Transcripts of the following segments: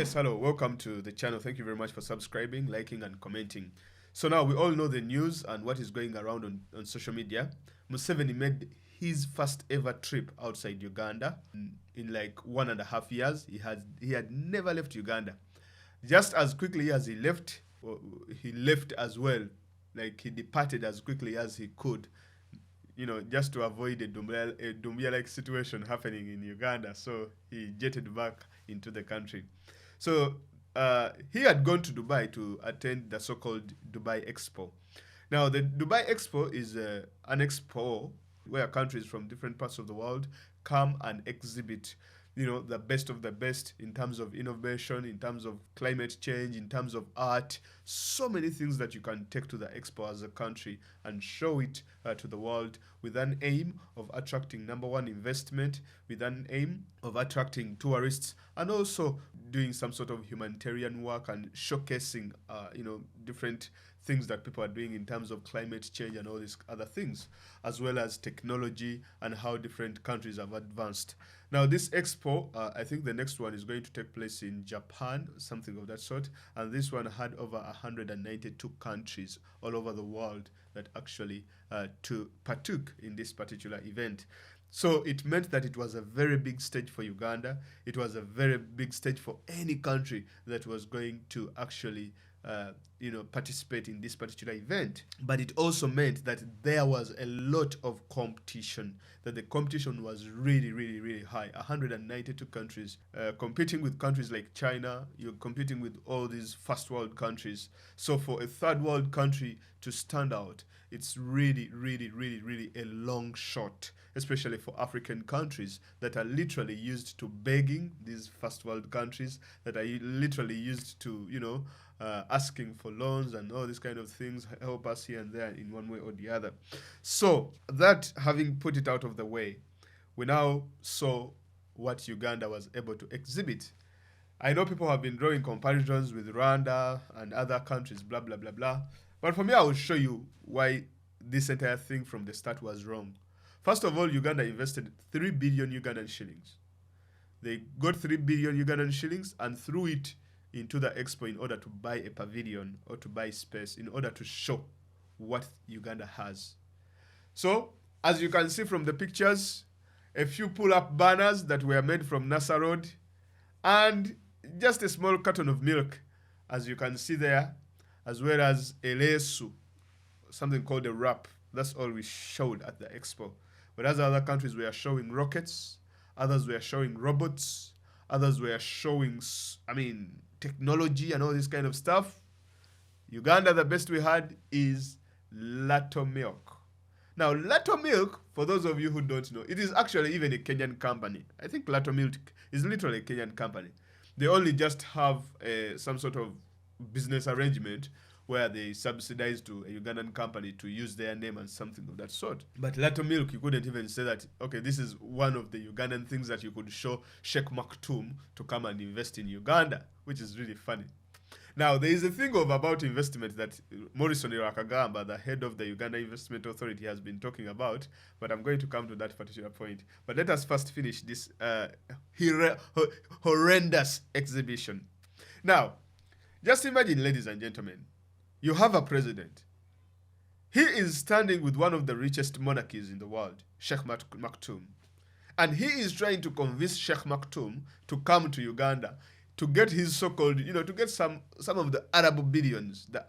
Yes, hello, welcome to the channel. Thank you very much for subscribing, liking, and commenting. So now we all know the news and what is going around on social media. Museveni made his first ever trip outside Uganda in like 1.5 years. He had never left Uganda. Just as quickly as he left as well. Like he departed as quickly as he could, just to avoid a Dumbia-like situation happening in Uganda. So he jetted back into the country. So he had gone to Dubai to attend the so-called Dubai Expo. Now, the Dubai Expo is an expo where countries from different parts of the world come and exhibit, the best of the best in terms of innovation, in terms of climate change, in terms of art. So many things that you can take to the expo as a country and show it to the world with an aim of attracting, number one, investment, with an aim of attracting tourists, and also doing some sort of humanitarian work and showcasing, different things that people are doing in terms of climate change and all these other things, as well as technology and how different countries have advanced. Now, this expo, I think the next one is going to take place in Japan, something of that sort. And this one had over 192 countries all over the world that actually partook in this particular event. So it meant that it was a very big stage for Uganda. It was a very big stage for any country that was going to actually participate in this particular event. But it also meant that there was a lot of competition, that the competition was really, really, really high. 192 countries competing with countries like China. You're competing with all these first world countries. So for a third world country to stand out, it's really, really, really, really a long shot, especially for African countries that are literally used to begging these first world countries, that are literally used to, asking for loans and all these kind of things, help us here and there in one way or the other. So that having put it out of the way, we now saw what Uganda was able to exhibit. I know people have been drawing comparisons with Rwanda and other countries, blah, blah, blah, blah. But for me, I will show you why this entire thing from the start was wrong. First of all, Uganda invested 3 billion Ugandan shillings. They got 3 billion Ugandan shillings and threw it into the expo in order to buy a pavilion or to buy space in order to show what Uganda has. So, as you can see from the pictures, a few pull-up banners that were made from NASA Road and just a small carton of milk, as you can see there, as well as a lesu, something called a wrap. That's all we showed at the expo. But as other countries were showing rockets, others were showing robots, others were showing, technology and all this kind of stuff. Uganda, the best we had is Lato Milk. Now, Lato Milk, for those of you who don't know, it is actually even a Kenyan company. I think Lato Milk is literally a Kenyan company. They only just have some sort of business arrangement where they subsidize to a Ugandan company to use their name and something of that sort. But Lato Milk, you couldn't even say that, okay, this is one of the Ugandan things that you could show Sheikh Maktoum to come and invest in Uganda, which is really funny. Now, there is a thing about investment that Morrison Irakagamba, the head of the Uganda Investment Authority, has been talking about, but I'm going to come to that particular point. But let us first finish this horrendous exhibition. Now, just imagine, ladies and gentlemen, you have a president. He is standing with one of the richest monarchies in the world, Sheikh Maktoum. And he is trying to convince Sheikh Maktoum to come to Uganda to get his so-called, to get some of the Arab billions, the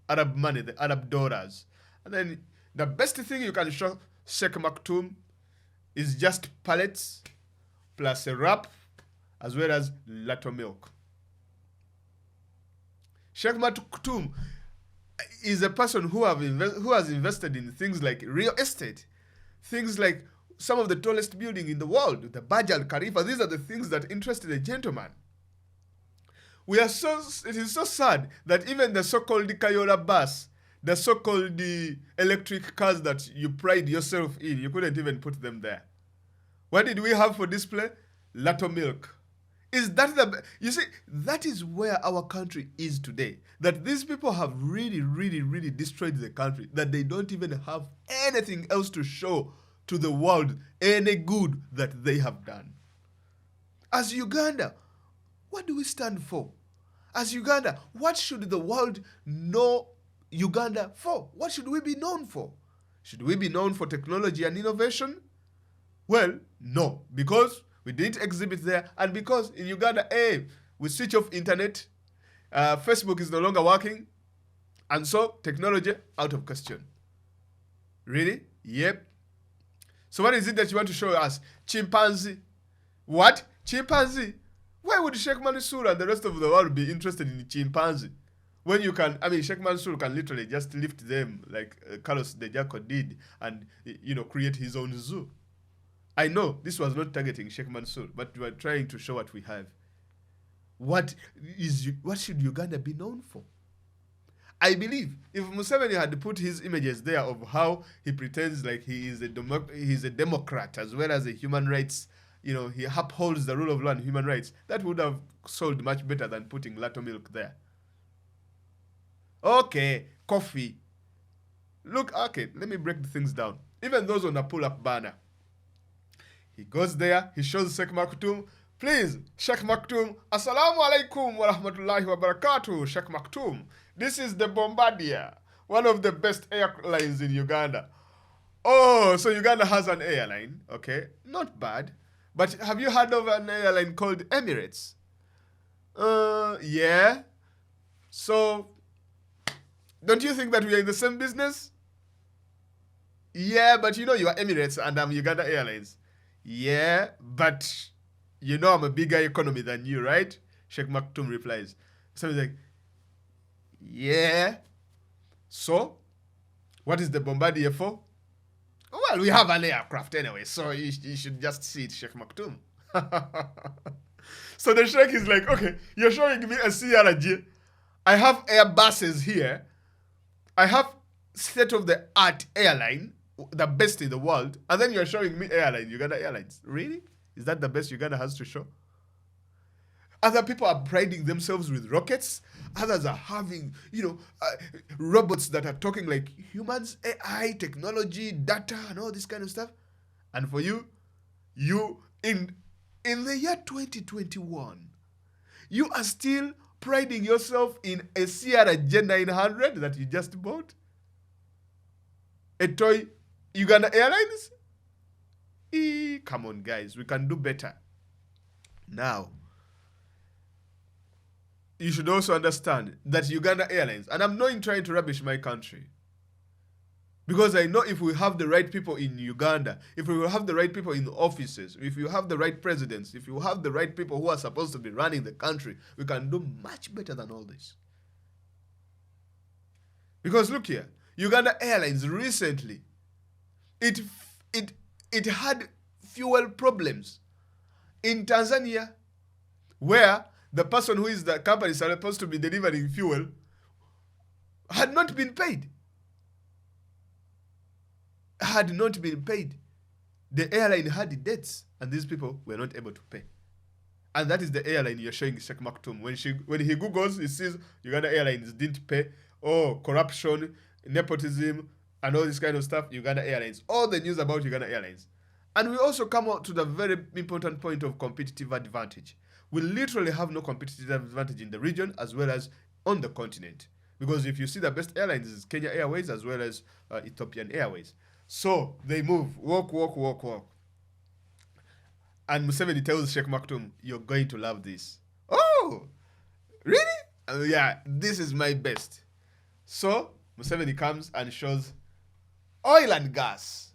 Arab money, the Arab dollars. And then the best thing you can show Sheikh Maktoum is just pallets plus a wrap as well as Lato Milk. Sheikh Maktoum is a person who has invested in things like real estate, things like some of the tallest building in the world, the Burj Al Khalifa. These are the things that interested the gentleman. It is so sad that even the so-called Kayola bus, the so-called electric cars that you pride yourself in, you couldn't even put them there. What did we have for display? Lato Milk. Is that you see, that is where our country is today. That these people have really, really, really destroyed the country. That they don't even have anything else to show to the world, any good that they have done. As Uganda, What do we stand for? As Uganda, what should the world know Uganda for? What should we be known for? Should we be known for technology and innovation? Well, no, because we didn't exhibit there, and because in Uganda, we switch off internet, Facebook is no longer working, and so technology out of question. Really? Yep. So what is it that you want to show us? Chimpanzee. What? Chimpanzee? Why would Sheikh Mansour and the rest of the world be interested in chimpanzee? When you can, Sheikh Mansour can literally just lift them like Carlos De Jaco did and, create his own zoo. I know this was not targeting Sheikh Mansour, but we are trying to show what we have. What should Uganda be known for? I believe if Museveni had put his images there of how he pretends like he's a democrat as well as a human rights, he upholds the rule of law and human rights, that would have sold much better than putting Lato Milk there. Okay, coffee. Look, okay, let me break the things down. Even those on a pull-up banner. He goes there, he shows Sheikh Maktoum. Please, Sheikh Maktoum, Assalamu alaikum wa rahmatullahi wa barakatuh, Sheikh Maktoum. This is the Bombardier, one of the best airlines in Uganda. Oh, so Uganda has an airline. Okay, not bad. But have you heard of an airline called Emirates? Yeah. So, don't you think that we are in the same business? Yeah, but you are Emirates and I'm Uganda Airlines. Yeah, but I'm a bigger economy than you, right? Sheikh Maktoum replies. So he's like, yeah. So, what is the Bombardier for? Well, we have an aircraft anyway, so you should just see it, Sheikh Maktoum. So the Sheikh is like, okay, you're showing me a CRG. I have Airbuses here. I have state-of-the-art airline, the best in the world, and then you're showing me Uganda Airlines. Really? Is that the best Uganda has to show? Other people are priding themselves with rockets. Others are having, robots that are talking like humans, AI, technology, data, and all this kind of stuff. And for you in the year 2021, you are still priding yourself in a Sierra J900 that you just bought? A toy Uganda Airlines? Come on, guys, we can do better. Now, you should also understand that Uganda Airlines, and I'm not trying to rubbish my country, because I know if we have the right people in Uganda, if we will have the right people in the offices, if you have the right presidents, if you have the right people who are supposed to be running the country, we can do much better than all this. Because look here, Uganda Airlines recently, it had fuel problems in Tanzania, where the person who is the company supposed to be delivering fuel had not been paid. Had not been paid. The airline had debts, and these people were not able to pay. And that is the airline you're showing Sheikh Maktoum. When he Googles, he sees Uganda Airlines didn't pay. Oh, corruption, nepotism, and all this kind of stuff. Uganda Airlines. All the news about Uganda Airlines. And we also come out to the very important point of competitive advantage. We literally have no competitive advantage in the region as well as on the continent. Because if you see the best airlines is Kenya Airways as well as Ethiopian Airways. So they move, walk. And Museveni tells Sheikh Maktoum, you're going to love this. Oh, really? Yeah, this is my best. So Museveni comes and shows oil and gas.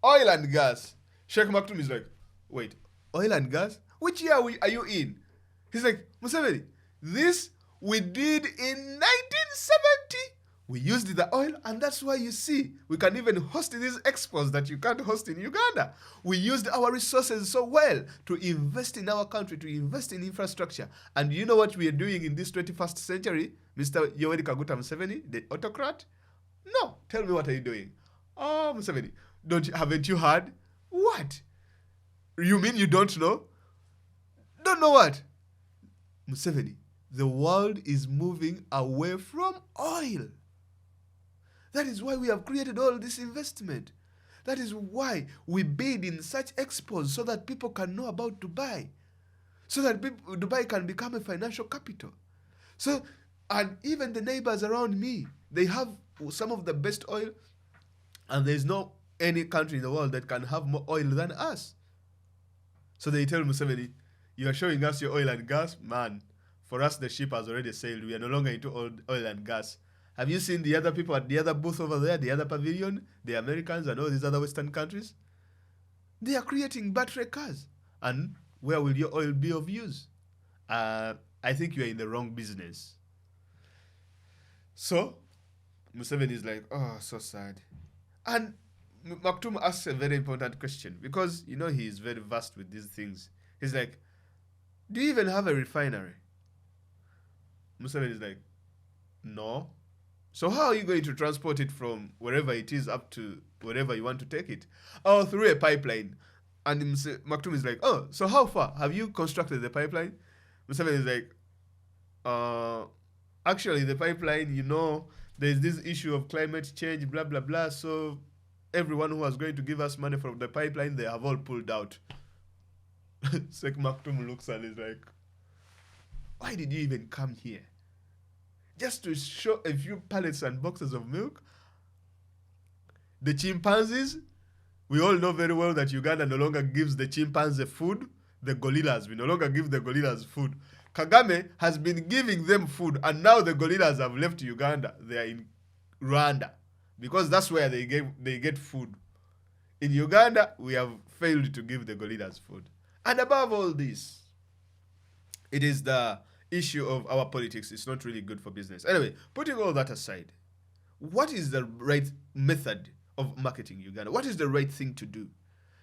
Oil and gas. Sheikh Maktoum is like, wait, oil and gas? Which year are you in? He's like, Museveni, this we did in 1970. We used the oil, and that's why you see we can even host these expos that you can't host in Uganda. We used our resources so well to invest in our country, to invest in infrastructure. And you know what we are doing in this 21st century, Mr. Yoweri Kaguta Museveni, the autocrat? No. Tell me, what are you doing? Oh, Museveni, haven't you heard? What? You mean you don't know? Don't know what? Museveni, the world is moving away from oil. That is why we have created all this investment. That is why we bid in such expos so that people can know about Dubai. so that Dubai can become a financial capital. So, and even the neighbors around me, they have some of the best oil, and there's no any country in the world that can have more oil than us. So they tell Museveni, you are showing us your oil and gas? Man, for us the ship has already sailed. We are no longer into oil and gas. Have you seen the other people at the other booth over there, the other pavilion, the Americans and all these other Western countries? They are creating battery cars. And where will your oil be of use? I think you are in the wrong business. So, Museveni is like, oh, so sad. And Maktoum asks a very important question because, you know, he is very vast with these things. He's like, do you even have a refinery? Museveni is like, no. So how are you going to transport it from wherever it is up to wherever you want to take it? Oh, through a pipeline. And Maktoum is like, oh, so how far? Have you constructed the pipeline? Museveni is like, actually, the pipeline, you know, there's this issue of climate change, blah, blah, blah. So everyone who was going to give us money from the pipeline, they have all pulled out. Sek Maktoum looks and is like, why did you even come here? Just to show a few pallets and boxes of milk? The chimpanzees, we all know very well that Uganda no longer gives the chimpanzee food. The gorillas, we no longer give the gorillas food. Kagame has been giving them food, and now the gorillas have left Uganda. They are in Rwanda because that's where they get food. In Uganda, we have failed to give the gorillas food. And above all this, it is the issue of our politics. It's not really good for business. Anyway, putting all that aside, what is the right method of marketing Uganda? What is the right thing to do?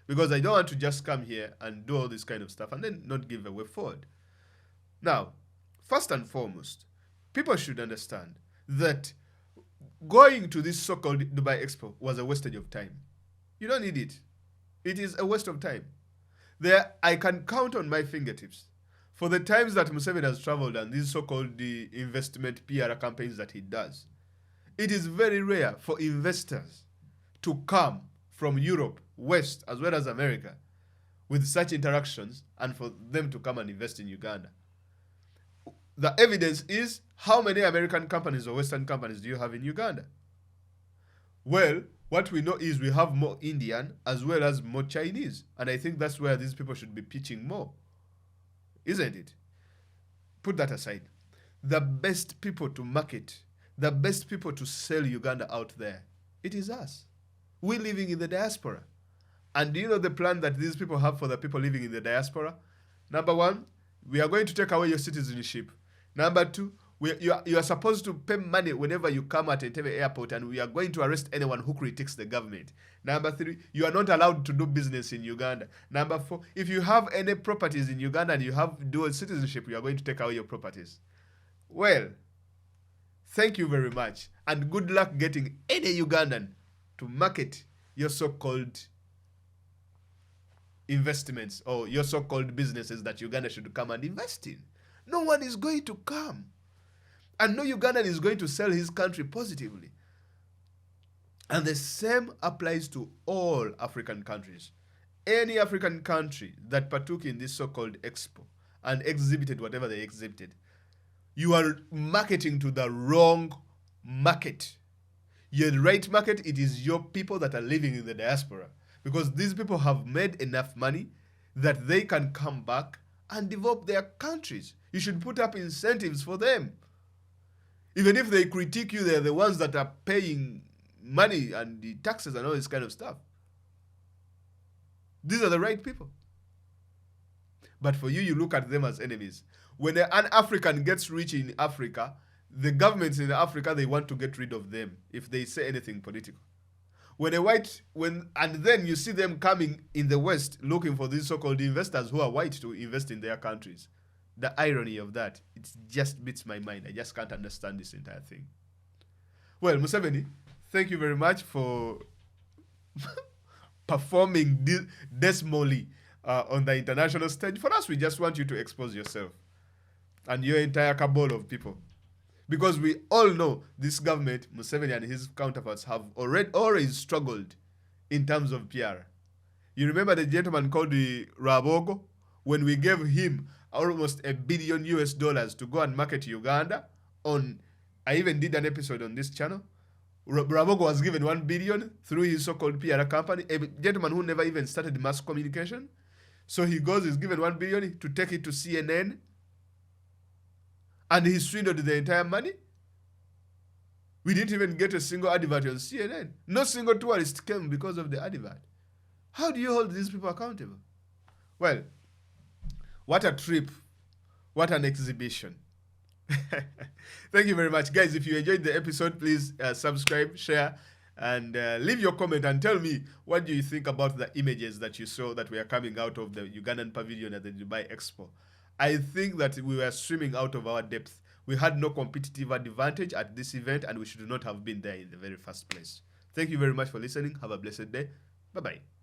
Because I don't want to just come here and do all this kind of stuff and then not give a way forward. Now, first and foremost, people should understand that going to this so-called Dubai Expo was a wastage of time. You don't need it. It is a waste of time. There, I can count on my fingertips for the times that Museveni has traveled and these so-called the investment PR campaigns that he does. It is very rare for investors to come from Europe, West, as well as America, with such interactions and for them to come and invest in Uganda. The evidence is, how many American companies or Western companies do you have in Uganda? Well, what we know is we have more Indian as well as more Chinese. And I think that's where these people should be pitching more. Isn't it? Put that aside. The best people to market, the best people to sell Uganda out there, it is us. We living in the diaspora. And do you know the plan that these people have for the people living in the diaspora? Number one, we are going to take away your citizenship. Number two, you are supposed to pay money whenever you come at Entebbe Airport, and we are going to arrest anyone who critiques the government. Number three, you are not allowed to do business in Uganda. Number four, if you have any properties in Uganda and you have dual citizenship, we are going to take away your properties. Well, thank you very much, and good luck getting any Ugandan to market your so-called investments or your so-called businesses that Uganda should come and invest in. No one is going to come. And no Ugandan is going to sell his country positively. And the same applies to all African countries. Any African country that partook in this so-called expo and exhibited whatever they exhibited, you are marketing to the wrong market. Your right market, it is your people that are living in the diaspora. Because these people have made enough money that they can come back and develop their countries. You should put up incentives for them. Even if they critique you, they're the ones that are paying money and the taxes and all this kind of stuff. These are the right people. But for you, you look at them as enemies. When an African gets rich in Africa, the governments in Africa, they want to get rid of them if they say anything political. And then you see them coming in the West looking for these so-called investors who are white to invest in their countries. The irony of that, it just beats my mind. I just can't understand this entire thing. Well, Museveni, thank you very much for performing dismally on the international stage. For us, we just want you to expose yourself and your entire cabal of people. Because we all know this government, Museveni and his counterparts, have always struggled in terms of PR. You remember the gentleman called the Rabogo? When we gave him almost $1 billion to go and market Uganda on. I even did an episode on this channel. Ramogo was given 1 billion through his so-called PR company, a gentleman who never even started mass communication. So he goes, he's given 1 billion to take it to CNN, and he swindled the entire money. We didn't even get a single advert on CNN. No single tourist came because of the advert. How do you hold these people accountable? Well, what a trip. What an exhibition. Thank you very much. Guys, if you enjoyed the episode, please subscribe, share, and leave your comment and tell me what do you think about the images that you saw that were coming out of the Ugandan pavilion at the Dubai Expo. I think that we were swimming out of our depth. We had no competitive advantage at this event, and we should not have been there in the very first place. Thank you very much for listening. Have a blessed day. Bye-bye.